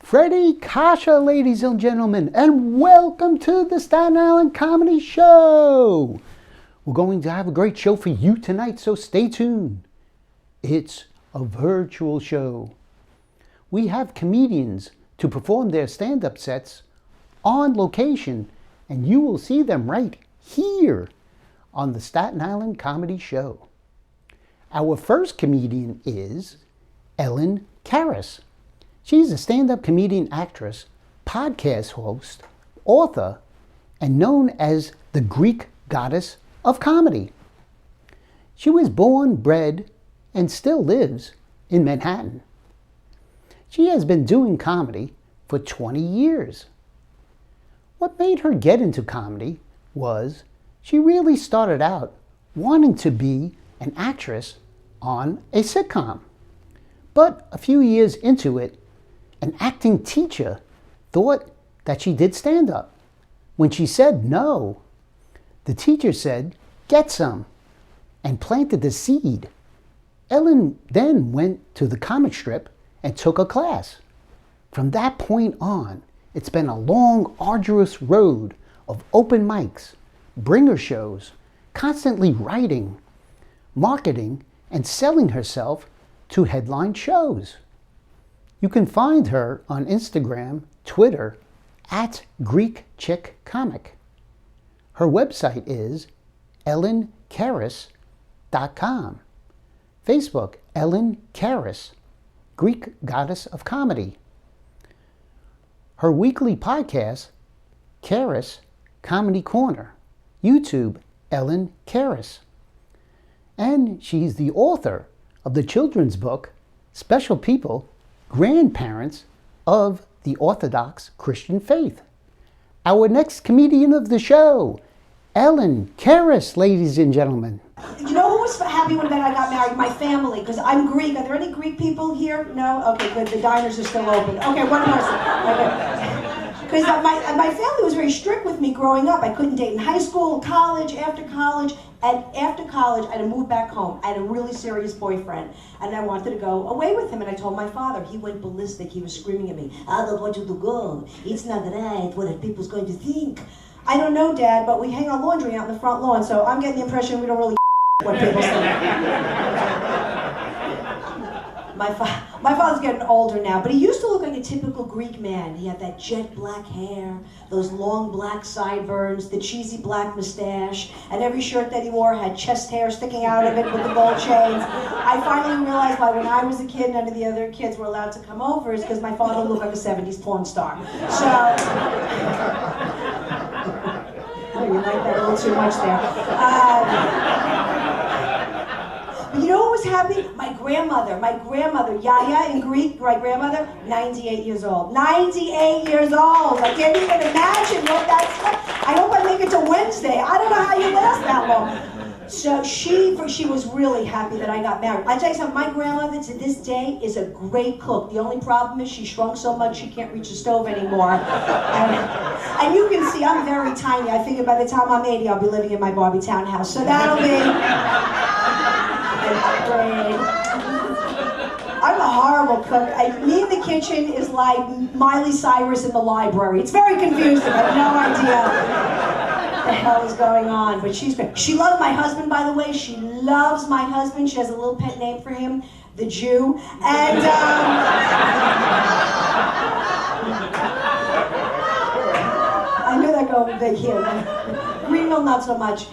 Fred Coscia, ladies and gentlemen, and welcome to the Staten Island Comedy Show. We're going to have a great show for you tonight, so stay tuned. It's a virtual show. We have comedians to perform their stand-up sets on location, and you will see them right here on the Staten Island Comedy Show. Our first comedian is Ellen Karis. She's a stand-up comedian, actress, podcast host, author, and known as the Greek goddess of comedy. She was born, bred, and still lives in Manhattan. She has been doing comedy for 20 years. What made her get into comedy was she really started out wanting to be an actress on a sitcom. But a few years into it, an acting teacher thought that she did stand-up. When she said no, the teacher said, "Get some," and planted the seed. Ellen then went to the comic strip and took a class. From that point on, it's been a long, arduous road of open mics, bringer shows, constantly writing, marketing, and selling herself to headline shows. You can find her on Instagram, Twitter, at GreekChickComic. Her website is ellenkaris.com. Facebook, Ellen Karis, Greek Goddess of Comedy. Her weekly podcast, Carris Comedy Corner. YouTube, Ellen Karis. And she's the author of the children's book, Special People, Grandparents of the Orthodox Christian Faith. Our next comedian of the show, Ellen Karis, ladies and gentlemen. You know who was happy when I got married? My family, because I'm Greek. Are there any Greek people here? No? Okay, good. The diners are still open. Okay, one person. Okay. Because my family was very strict with me growing up. I couldn't date in high school, college, after college. And after college, I had to move back home. I had a really serious boyfriend, and I wanted to go away with him. And I told my father. He went ballistic. He was screaming at me, "I don't want you to go. It's not right. What are people going to think?" I don't know, Dad, but we hang our laundry out in the front lawn, so I'm getting the impression we don't really what people think. My father's getting older now, but he used to look like a typical Greek man. He had that jet black hair, those long black sideburns, the cheesy black mustache, and every shirt that he wore had chest hair sticking out of it with the gold chains. I finally realized why when I was a kid and none of the other kids were allowed to come over is because my father looked like a 70s porn star. So, oh, you like that a little too much there. But you know who was happy? My grandmother, Yaya in Greek, my grandmother, 98 years old. 98 years old! I can't even imagine what that's like. I hope I make it to Wednesday. I don't know how you last that long. So she was really happy that I got married. I tell you something, my grandmother to this day is a great cook. The only problem is she shrunk so much she can't reach the stove anymore. And you can see I'm very tiny. I figure by the time I'm 80, I'll be living in my Barbie townhouse. So that'll be... I'm a horrible cook. Me in the kitchen is like Miley Cyrus in the library. It's very confusing. I have no idea what the hell is going on. But she's great. She loves my husband, by the way. She loves my husband. She has a little pet name for him, the Jew. And I knew that go big here. Greenville, not so much.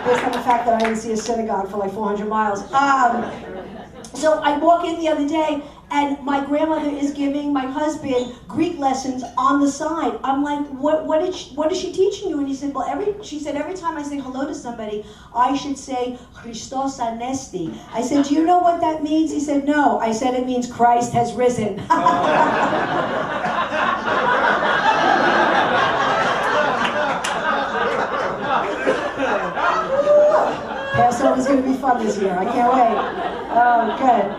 Based on the fact that I didn't see a synagogue for like 400 miles. So I walk in the other day, and my grandmother is giving my husband Greek lessons on the side. I'm like, what is she teaching you? And he said, she said, every time I say hello to somebody, I should say, Christos Anesti. I said, do you know what that means? He said, no. I said, it means Christ has risen. Passover's going to be fun this year. I can't wait. Oh, good.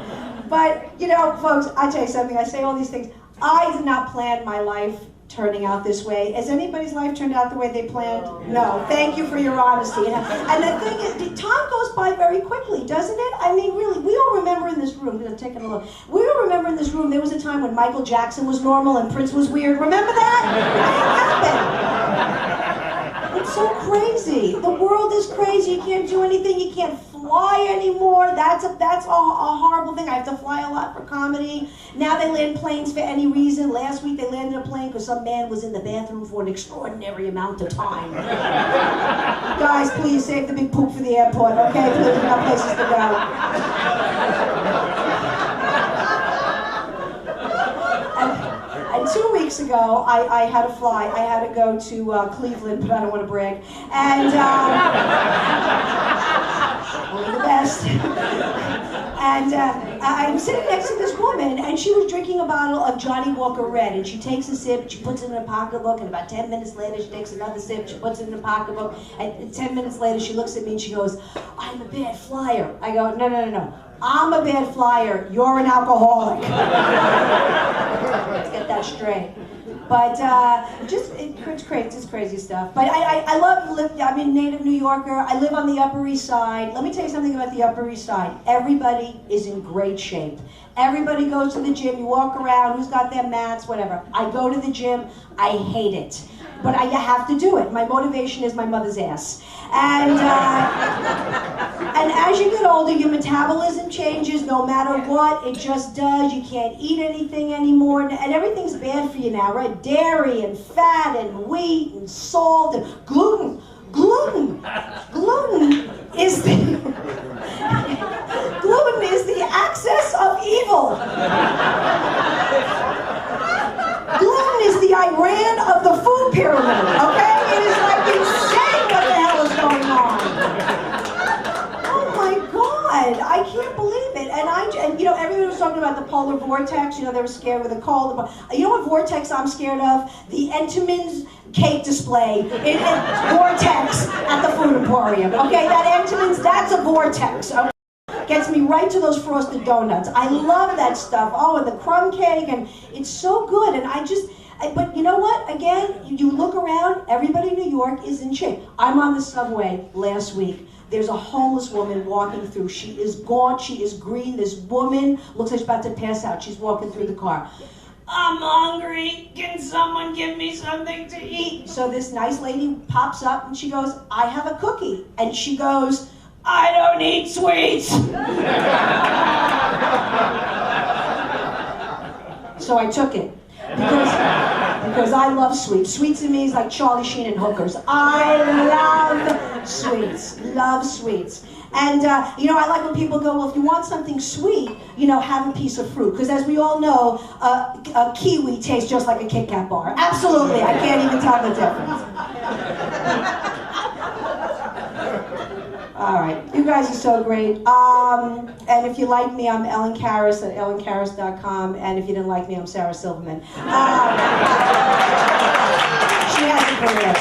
But, you know, folks, I tell you something. I say all these things. I did not plan my life turning out this way. Has anybody's life turned out the way they planned? No. Thank you for your honesty. And the thing is, time goes by very quickly, doesn't it? I mean, really, we all remember in this room, we're taking a look. We remember in this room, there was a time when Michael Jackson was normal and Prince was weird. Remember that? That happened. It's so crazy. The world is crazy. You can't do anything. You can't fly anymore. That's a horrible thing. I have to fly a lot for comedy. Now they land planes for any reason. Last week they landed a plane because some man was in the bathroom for an extraordinary amount of time. Guys, please save the big poop for the airport, okay? Please, there's enough places to go. And 2 weeks ago, I had to fly. I had to go to Cleveland, but I don't want to brag. And one of the best. And I'm sitting next to this woman, and she was drinking a bottle of Johnny Walker Red, and she takes a sip, she puts it in a pocketbook, and about 10 minutes later, she takes another sip, she puts it in a pocketbook, and 10 minutes later, she looks at me and she goes, "I'm a bad flyer." I go, no. I'm a bad flyer. You're an alcoholic. Let's get that straight. But it's crazy stuff. But I love, I'm a native New Yorker. I live on the Upper East Side. Let me tell you something about the Upper East Side. Everybody is in great shape. Everybody goes to the gym. You walk around, who's got their mats, whatever. I go to the gym. I hate it. But I have to do it. My motivation is my mother's ass. And as you get older, your metabolism changes no matter what. It just does. You can't eat anything anymore. And everything's bad for you now, right? Dairy and fat and wheat and salt and gluten. Gluten is the gluten is the axis of evil. Gluten is the Iran of the food pyramid, okay? It is like insane what the hell is going on. Oh my God, I can't believe it. And everyone was talking about the polar vortex. They were scared with the cold. You know what vortex I'm scared of? The Entenmann's cake display in vortex at the food emporium. Okay, that Entenmann's, that's a vortex. Okay? Gets me right to those frosted donuts. I love that stuff. Oh, and the crumb cake, and it's so good. And but you know what? Again, you look around, everybody in New York is in shape. I'm on the subway last week. There's a homeless woman walking through. She is gaunt, she is green. This woman looks like she's about to pass out. She's walking through the car. "I'm hungry. Can someone give me something to eat?" So this nice lady pops up and she goes, "I have a cookie." And she goes, "I don't eat sweets." So I took it because I love sweets. Sweets to me is like Charlie Sheen and hookers. I love sweets. Love sweets. And, I like when people go, well, if you want something sweet, have a piece of fruit. Because as we all know, a kiwi tastes just like a Kit Kat bar. Absolutely. I can't even tell the difference. All right. You guys are so great. And if you like me, I'm Ellen Karis at ellenkaris.com. And if you didn't like me, I'm Sarah Silverman. She has a career.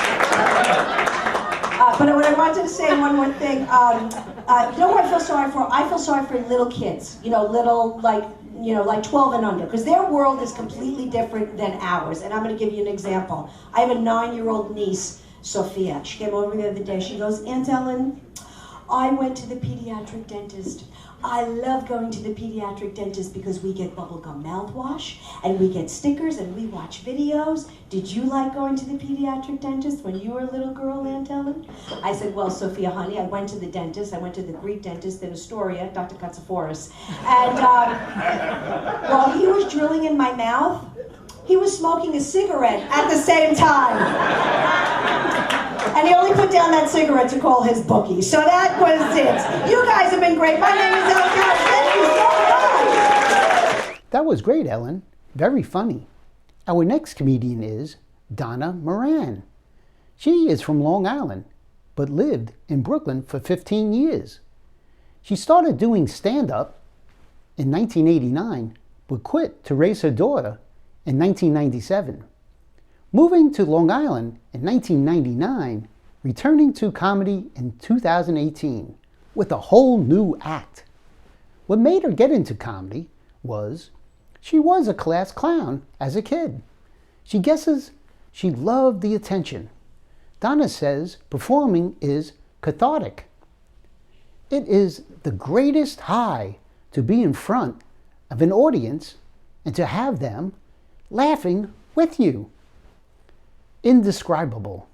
But what I wanted to say, one more thing, you know what I feel sorry for? I feel sorry for little kids, like 12 and under, because their world is completely different than ours. And I'm going to give you an example. I have a 9-year-old niece, Sophia. She came over the other day. She goes, "Aunt Ellen, I went to the pediatric dentist. I love going to the pediatric dentist because we get bubblegum mouthwash and we get stickers and we watch videos. Did you like going to the pediatric dentist when you were a little girl, Aunt Ellen?" I said, "Well, Sophia, honey, I went to the dentist. I went to the Greek dentist in Astoria, Dr. Katsaforis. And while he was drilling in my mouth, he was smoking a cigarette at the same time. And he only put down that cigarette to call his bookie. So that was it. You guys have been great. My name is Ellen Karis. Thank you so much. That was great, Ellen. Very funny. Our next comedian is Donna Moran. She is from Long Island, but lived in Brooklyn for 15 years. She started doing stand-up in 1989, but quit to raise her daughter in 1997. Moving to Long Island in 1999, returning to comedy in 2018 with a whole new act. What made her get into comedy was she was a class clown as a kid. She guesses she loved the attention. Donna says performing is cathartic. It is the greatest high to be in front of an audience and to have them laughing with you. Indescribable.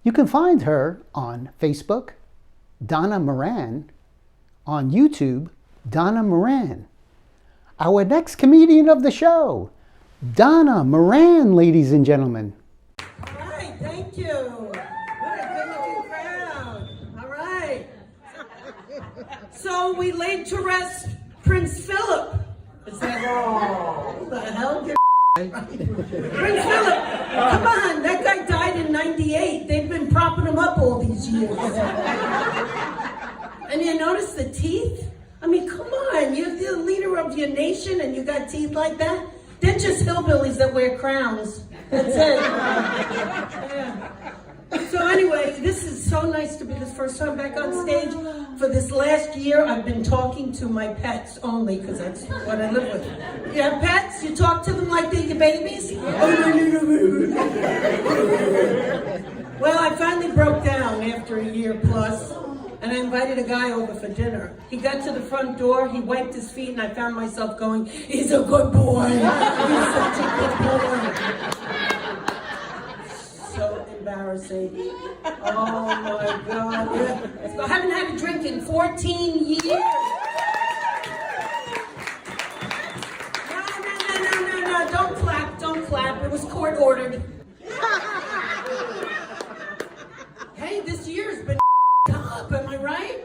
You can find her on Facebook, Donna Moran, on YouTube, Donna Moran. Our next comedian of the show, Donna Moran, ladies and gentlemen. All right, thank you. What a good-looking crowd. All right. So we laid to rest Prince Philip. Is that who the hell? Prince Philip, come on, that guy died in '98. They've been propping him up all these years. And you notice the teeth? I mean, come on, you're the leader of your nation and you got teeth like that? They're just hillbillies that wear crowns. That's it. Yeah. So anyway, this is so nice to be this first time back on stage. For this last year, I've been talking to my pets only, because that's what I live with. You have pets? You talk to them like they're your babies? Well, I finally broke down after a year plus, and I invited a guy over for dinner. He got to the front door, he wiped his feet, and I found myself going, he's a good boy. He's such a good boy. So embarrassing. Oh my God. Let's go. I haven't had a drink in 14 years. No. Don't clap. It was court ordered. Hey, this year's been up, am I right?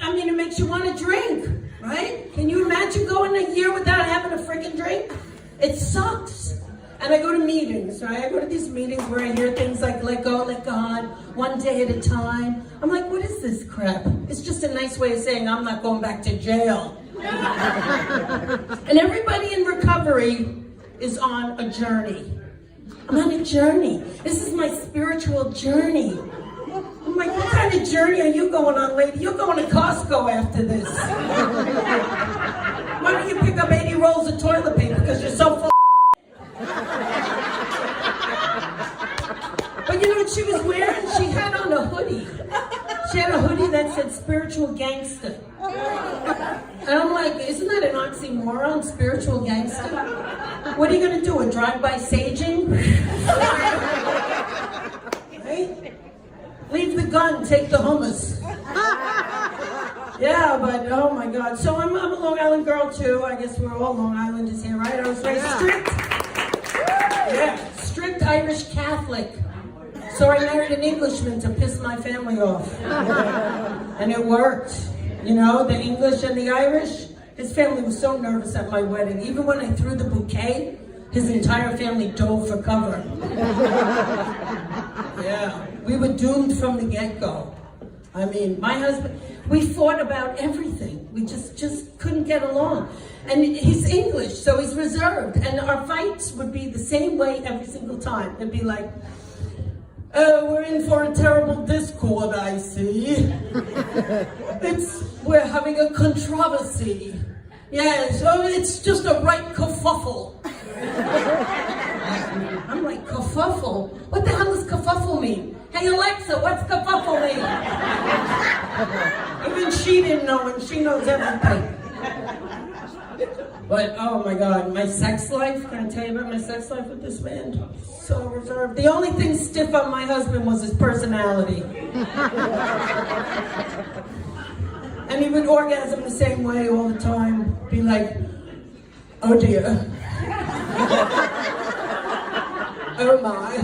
I mean, it makes you want to drink, right? Can you imagine going a year without having a freaking drink? It sucks. And I go to meetings, right? I go to these meetings where I hear things like, let go, let God, one day at a time. I'm like, what is this crap? It's just a nice way of saying I'm not going back to jail. And everybody in recovery is on a journey. I'm on a journey. This is my spiritual journey. I'm like, what kind of journey are you going on, lady? You're going to Costco after this. Why don't you pick up 80 rolls of toilet paper because you're so full? But you know what she was wearing? She had on a hoodie. She had a hoodie that said spiritual gangster. And I'm like, isn't that an oxymoron, spiritual gangster? What are you going to do, a drive-by saging? Right? Leave the gun, take the hummus. Yeah, but oh my God. So I'm a Long Island girl too. I guess we're all Long Islanders here, right? I was very strict. Yeah, strict Irish Catholic. So I married an Englishman to piss my family off. And it worked. You know, the English and the Irish, his family was so nervous at my wedding. Even when I threw the bouquet, his entire family dove for cover. Yeah, we were doomed from the get-go. I mean, my husband, we fought about everything. We just couldn't get along. And he's English, so he's reserved. And our fights would be the same way every single time. It'd be like, we're in for a terrible discord, I see. We're having a controversy. Yeah, so it's just a right kerfuffle. I'm like, kerfuffle? What the hell does kerfuffle mean? Hey Alexa, what's kerfuffle mean? Even she didn't know, and she knows everything. But oh my God, my sex life, can I tell you about my sex life with this man? So reserved. The only thing stiff on my husband was his personality. And he would orgasm the same way all the time. Be like, oh dear. Oh my.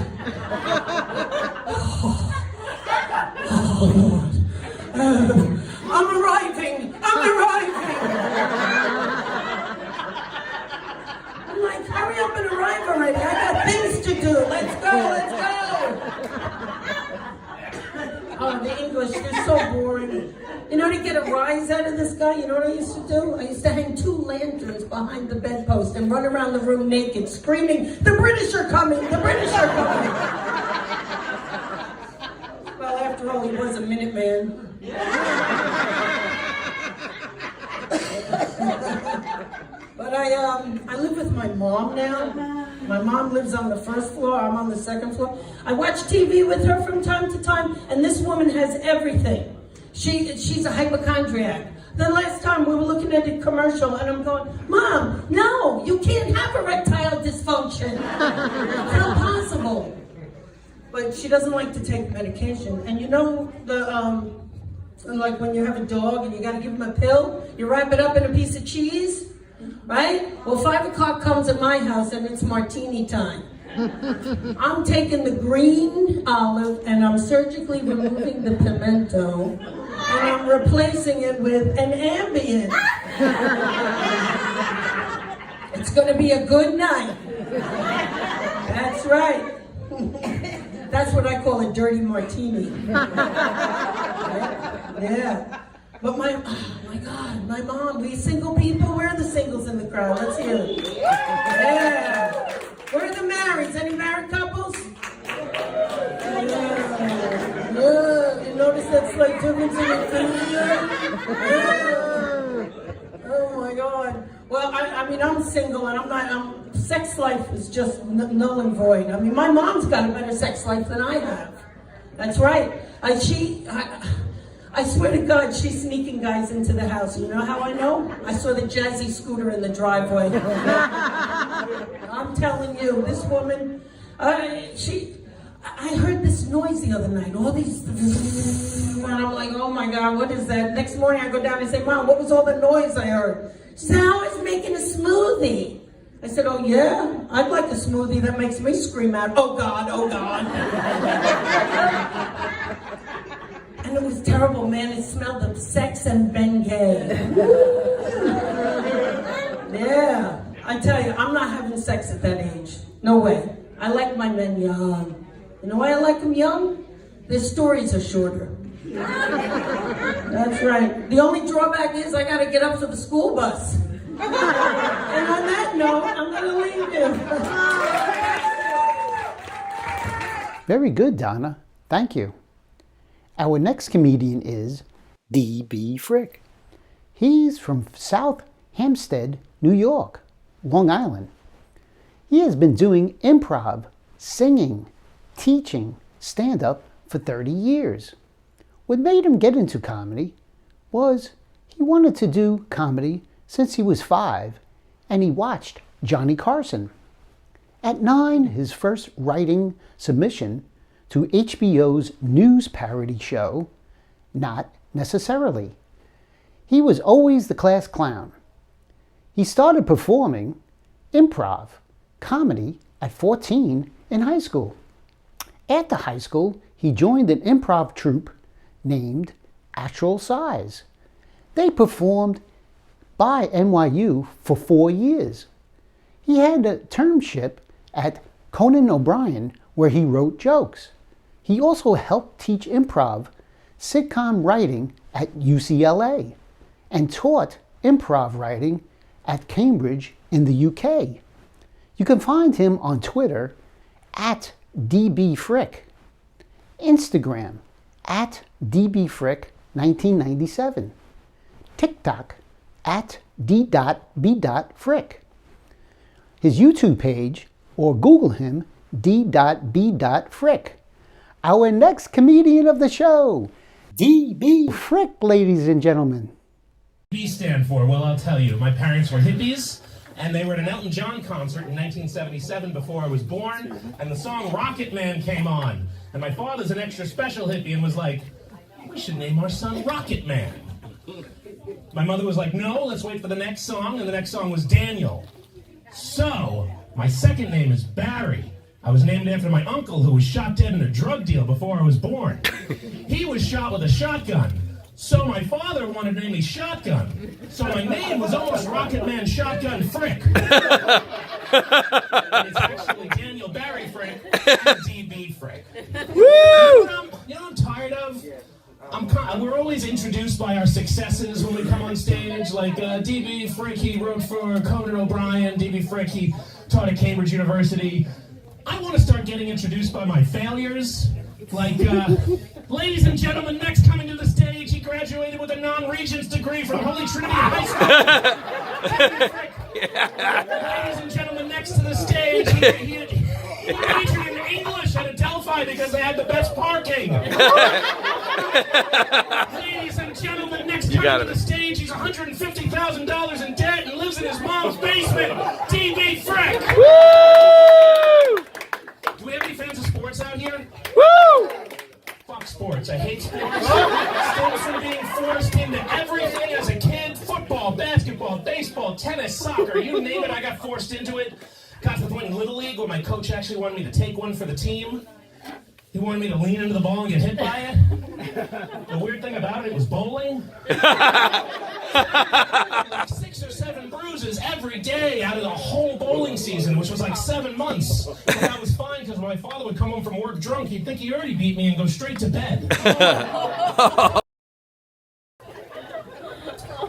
Oh Lord. I'm arriving. I'm like, hurry up and arrive already. I got things to do. Let's go. Oh, the English, they're so boring. You know, to get a rise out of this guy, you know what I used to do? I used to hang 2 lanterns behind the bedpost and run around the room naked, screaming, the British are coming, the British are coming. Well, after all, he was a Minuteman. But I live with my mom now. My mom lives on the first floor, I'm on the second floor. I watch TV with her from time to time, and this woman has everything. She's a hypochondriac. The last time we were looking at a commercial and I'm going, Mom, no, you can't have erectile dysfunction. It's not possible. But she doesn't like to take medication. And you know, like when you have a dog and you gotta give him a pill, you wrap it up in a piece of cheese, right? Well, 5 o'clock comes at my house and it's martini time. I'm taking the green olive and I'm surgically removing the pimento and I'm replacing it with an Ambien. It's gonna be a good night. That's right. That's what I call a dirty martini. Right? Yeah. But oh my God, my mom, we single people, where are the singles in the crowd? Let's hear it. Yeah. Where are the marrieds? Any married couples? Yeah. You notice that slight difference in enthusiasm? Yeah. Oh my God. Well, I mean, I'm single and sex life is just null and void. I mean, my mom's got a better sex life than I have. That's right. I swear to God, she's sneaking guys into the house. You know how I know? I saw the jazzy scooter in the driveway. I'm telling you, this woman, I heard this noise the other night, all these, and I'm like, oh my God, what is that? Next morning I go down and say, Mom, what was all the noise I heard? She said, I was making a smoothie. I said, oh yeah? I'd like a smoothie that makes me scream out, oh God, oh God. And it was terrible, man. It smelled of sex and Bengay. Yeah, I tell you, I'm not having sex at that age. No way. I like my men young. You know why I like them young? Their stories are shorter. That's right. The only drawback is I gotta get up for the school bus. And on that note, I'm gonna leave you. Very good, Donna. Thank you. Our next comedian is D.B. Frick. He's from South Hempstead, New York, Long Island. He has been doing improv, singing, teaching, stand-up for 30 years. What made him get into comedy was he wanted to do comedy since he was 5, and he watched Johnny Carson. At 9, his first writing submission to HBO's news parody show, Not Necessarily. He was always the class clown. He started performing improv, comedy at 14 in high school. After high school, he joined an improv troupe named Actual Size. They performed by NYU for 4 years. He had a termship at Conan O'Brien where he wrote jokes. He also helped teach improv, sitcom writing at UCLA and taught improv writing at Cambridge in the UK. You can find him on Twitter at DBFrick, Instagram at DBFrick1997, TikTok at D.B.Frick, his YouTube page, or Google him, D.B.Frick. Our next comedian of the show, D.B. Frick, ladies and gentlemen. B stand for? Well, I'll tell you. My parents were hippies, and they were at an Elton John concert in 1977 before I was born, and the song Rocket Man came on. And my father's an extra special hippie and was like, we should name our son Rocket Man. My mother was like, no, let's wait for the next song, and the next song was Daniel. So, my second name is Barry. I was named after my uncle who was shot dead in a drug deal before I was born. He was shot with a shotgun. So my father wanted to name me Shotgun. So my name was almost Rocket Man Shotgun Frick. It's actually Daniel Barry Frick and DB Frick. Woo! You know what I'm tired of? We're always introduced by our successes when we come on stage, like DB Frick, he wrote for Conan O'Brien, DB Frick, he taught at Cambridge University. I want to start getting introduced by my failures. Like, ladies and gentlemen, next coming to the stage, he graduated with a non-regents degree from Holy Trinity High School. Ladies and gentlemen, next to the stage, he majored in English at Adelphi because they had the best parking. Ladies and gentlemen, next coming to the stage, he's $150,000 in debt and lives in his mom's basement. DB Frick. Woo! Do we have any fans of sports out here? Woo! Fuck sports. I hate sports. Stems from being forced into everything as a kid. Football, basketball, baseball, tennis, soccer, you name it, I got forced into it. Got to the point in Little League where my coach actually wanted me to take one for the team. He wanted me to lean into the ball and get hit by it. The weird thing about it was bowling. Like 6 or 7 bruises every day out of the whole bowling season, which was like 7 months. But that was fine because when my father would come home from work drunk, he'd think he already beat me and go straight to bed.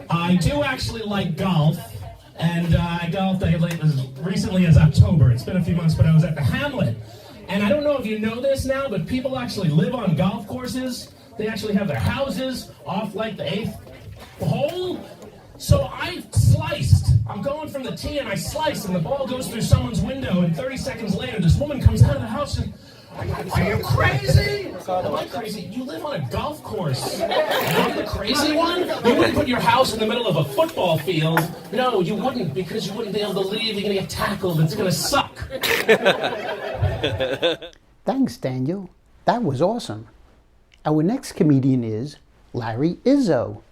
I do actually like golf. And I golfed as recently as October. It's been a few months, but I was at the Hamlet. And I don't know if you know this now, but people actually live on golf courses. They actually have their houses off like the 8th hole. So I sliced. I'm going from the tee and I slice, and the ball goes through someone's window, and 30 seconds later, this woman comes out of the house and, are you crazy? Am I crazy? You live on a golf course. I'm the crazy one? You wouldn't put your house in the middle of a football field. No, you wouldn't, because you wouldn't be able to leave. You're going to get tackled. It's going to suck. Thanks, Daniel. That was awesome. Our next comedian is Larry Izzo.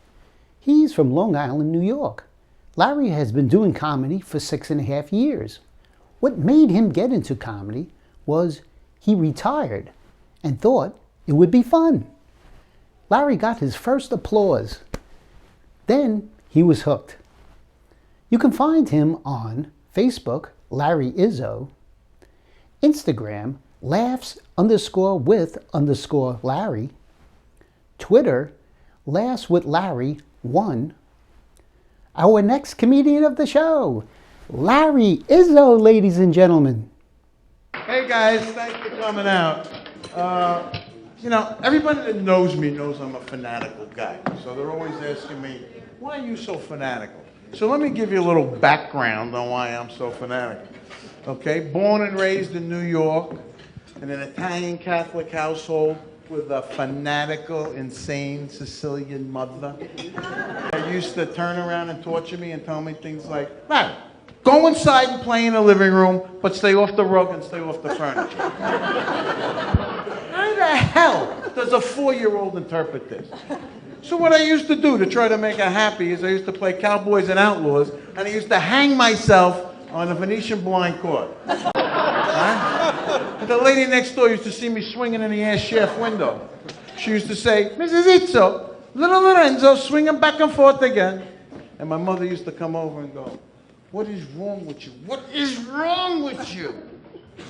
He's from Long Island, New York. Larry has been doing comedy for 6.5 years. What made him get into comedy was he retired and thought it would be fun. Larry got his first applause. Then he was hooked. You can find him on Facebook, Larry Izzo, Instagram, laughs_with_Larry, Twitter, laughswithlarry1. Our next comedian of the show, Larry Izzo, ladies and gentlemen. Hey guys, thanks for coming out. You know, everybody that knows me knows I'm a fanatical guy. So they're always asking me, why are you so fanatical? So let me give you a little background on why I'm so fanatical. Okay, born and raised in New York, in an Italian Catholic household with a fanatical, insane Sicilian mother. That used to turn around and torture me and tell me things like, "Larry, go inside and play in the living room, but stay off the rug and stay off the furniture." How the hell does a 4-year-old interpret this? So what I used to do to try to make her happy is I used to play cowboys and outlaws, and I used to hang myself on a Venetian blind cord. And the lady next door used to see me swinging in the air shaft window. She used to say, "Mrs. Izzo, little Lorenzo swinging back and forth again." And my mother used to come over and go, "What is wrong with you? What is wrong with you?"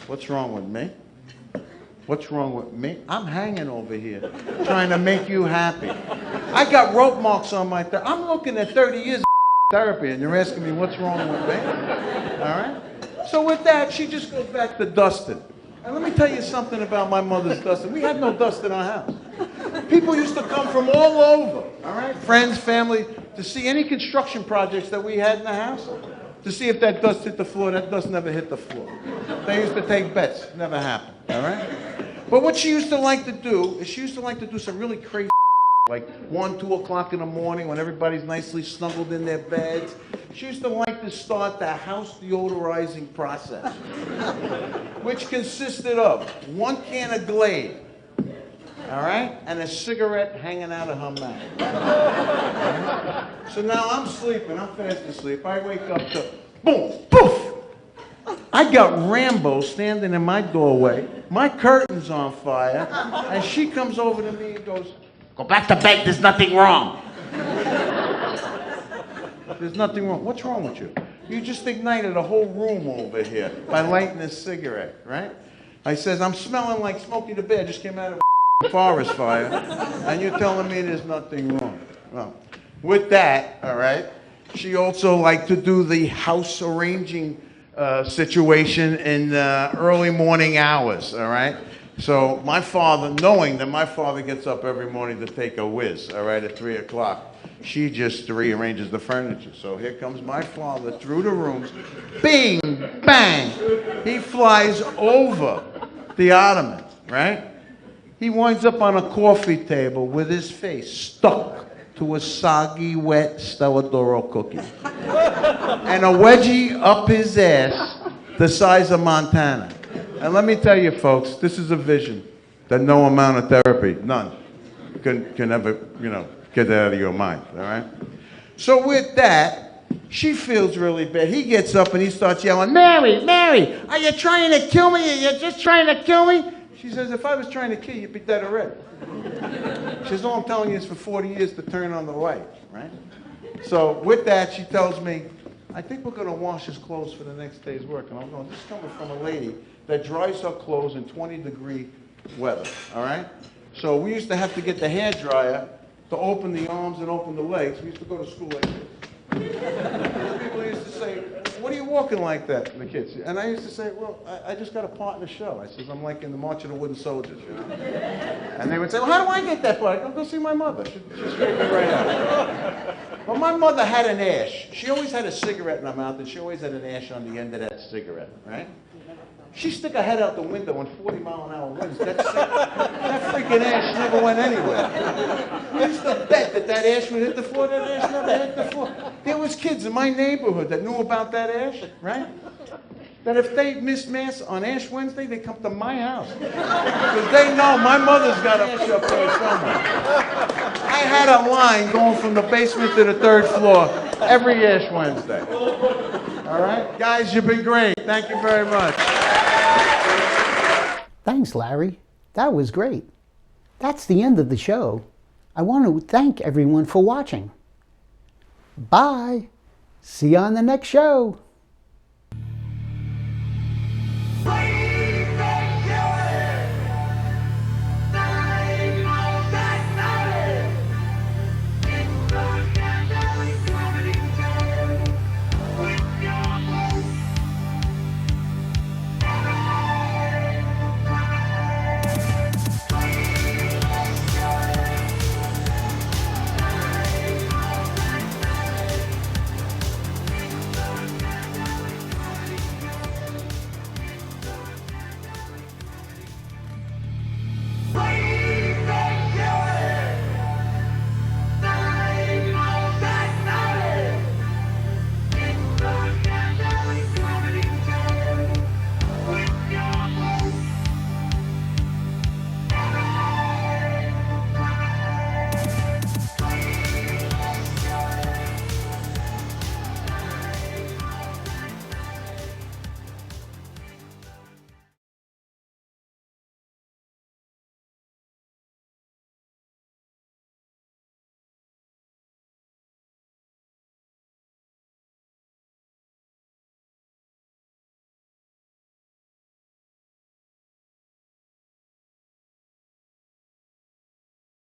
What's wrong with me? What's wrong with me? I'm hanging over here trying to make you happy. I got rope marks on my I'm looking at 30 years of therapy, and you're asking me what's wrong with me? All right? So with that, she just goes back to dusting. And let me tell you something about my mother's dusting. We had no dust in our house. People used to come from all over, all right? Friends, family, to see any construction projects that we had in the house, to see if that dust hit the floor. That dust never hit the floor. They used to take bets. Never happened, all right? But what she used to like to do is she used to like to do some really crazy like 1, 2 o'clock in the morning when everybody's nicely snuggled in their beds. She used to like to start the house deodorizing process, which consisted of 1 can of Glade, all right, and a cigarette hanging out of her mouth. Right? So now I'm sleeping. I'm fast asleep. I wake up to boom, poof. I got Rambo standing in my doorway. My curtain's on fire, and she comes over to me and goes, "Go back to bed, there's nothing wrong." There's nothing wrong. What's wrong with you? You just ignited a whole room over here by lighting a cigarette, right? I says, "I'm smelling like Smokey the Bear just came out of a forest fire, and you're telling me there's nothing wrong." Well, with that, all right, she also liked to do the house arranging situation in early morning hours, all right? So my father, knowing that my father gets up every morning to take a whiz, all right, at 3 o'clock, she just rearranges the furniture. So here comes my father through the rooms, bing, bang. He flies over the ottoman, right? He winds up on a coffee table with his face stuck to a soggy, wet Stella D'Oro cookie. And a wedgie up his ass the size of Montana. And let me tell you, folks, this is a vision that no amount of therapy, none, can ever, get that out of your mind, all right? So with that, she feels really bad. He gets up and he starts yelling, Mary, Mary, are you trying to kill me? You're just trying to kill me? She says, if I was trying to kill you, you'd be dead already. She says, all I'm telling you is for 40 years to turn on the light, right? So with that, she tells me, I think we're going to wash his clothes for the next day's work. And I'm going, this is coming from a lady that dries her clothes in 20-degree weather, all right? So we used to have to get the hair dryer to open the arms and open the legs. We used to go to school like this. People used to say, what are you walking like that, the kids? And I used to say, well, I just got a part in the show. I says, I'm like in the March of the Wooden Soldiers, And they would say, well, how do I get that part? I go see my mother. She'll straighten me right out. But my mother had an ash. She always had a cigarette in her mouth, and she always had an ash on the end of that cigarette, right? She stick her head out the window on 40-mile-an-hour winds. That freaking ash never went anywhere. I used to bet that ash would hit the floor. That ash never hit the floor. There was kids in my neighborhood that knew about that ash, right? That if they missed Mass on Ash Wednesday, they come to my house. Because they know my mother's got a ash up there somewhere. I had a line going from the basement to the 3rd floor every Ash Wednesday. All right? Guys, you've been great. Thank you very much. Thanks, Larry. That was great. That's the end of the show. I want to thank everyone for watching. Bye. See you on the next show.